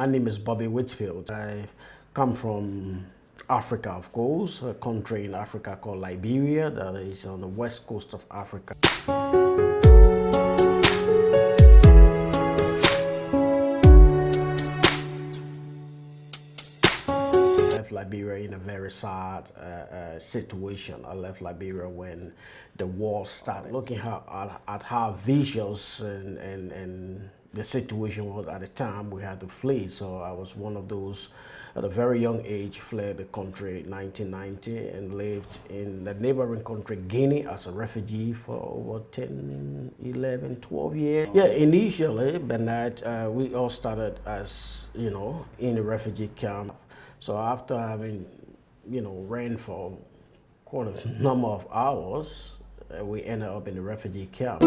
My name is Bobby Whitfield. I come from Africa, of course, a country in Africa called Liberia that is on the west coast of Africa. I left Liberia in a very sad situation. I left Liberia when the war started. Looking at how vicious and the situation was at the time, we had to flee. So I was one of those at a very young age, fled the country in 1990 and lived in the neighboring country, Guinea, as a refugee for over 10, 11, 12 years. Yeah, initially, Bernard, we all started as, in a refugee camp. So after having, ran for quite a number of hours, we ended up in a refugee camp.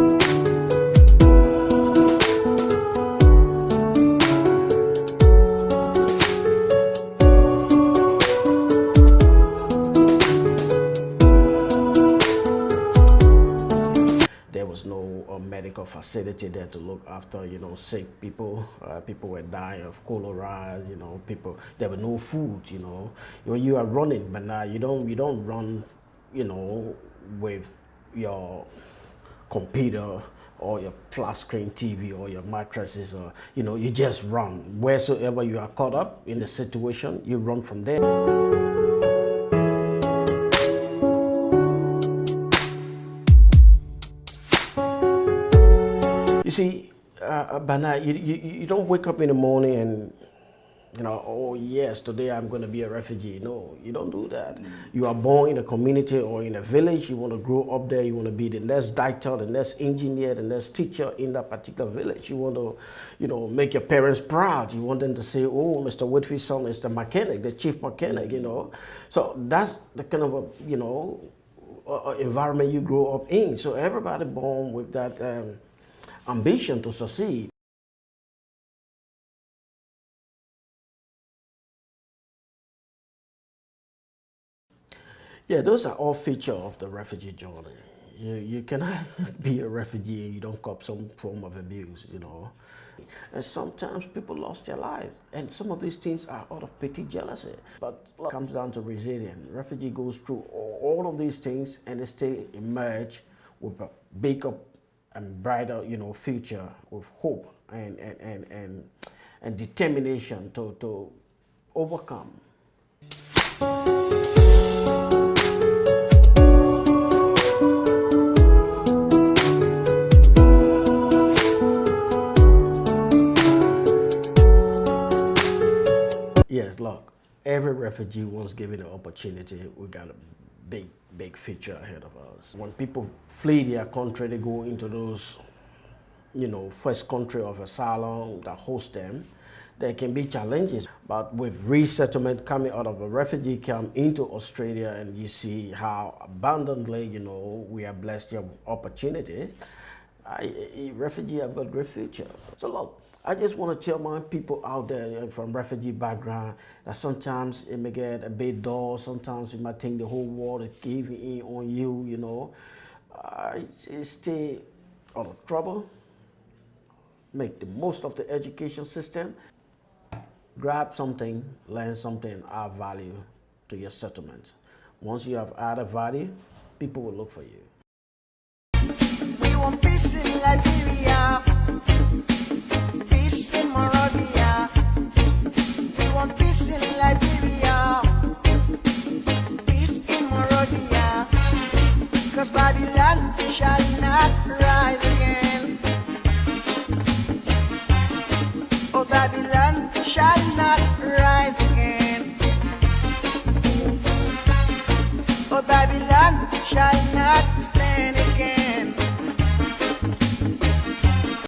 There was no medical facility there to look after, sick people. People were dying of cholera. There was no food. When you are running, but now you don't run, with your computer or your flat screen TV or your mattresses, or you just run wheresoever you are caught up in the situation. You run from there. You see, Bana, you don't wake up in the morning and, oh yes, today I'm going to be a refugee. No, you don't do that. You are born in a community or in a village. You want to grow up there. You want to be the next doctor, the next engineer, the next teacher in that particular village. You want to, make your parents proud. You want them to say, oh, Mr. Whitfield's son is the mechanic, the chief mechanic, So that's the kind of, environment you grow up in. So everybody born with that ambition to succeed. Yeah, those are all features of the refugee journey. You cannot be a refugee and you don't cop some form of abuse, And sometimes people lost their lives. And some of these things are out of petty jealousy. But it comes down to resilience. Refugee goes through all of these things and they still emerge with a bigger and brighter, future, with hope and determination to overcome. Yes, look, every refugee once given an opportunity, we got a big future ahead of us. When people flee their country, they go into those, first country of asylum that host them. There can be challenges, but with resettlement coming out of a refugee camp into Australia, and you see how abundantly, we are blessed here with opportunities, refugees have got great future. So look, I just want to tell my people out there from refugee background that sometimes it may get a bit dull. Sometimes you might think the whole world is giving in on you, Stay out of trouble. Make the most of the education system. Grab something, learn something, add value to your settlement. Once you have added value, people will look for you. We want peace in Liberia. Peace in Monrovia. We want peace in Liberia. Peace in Monrovia. 'Cause Babylon shall not rise again. Oh, Babylon shall not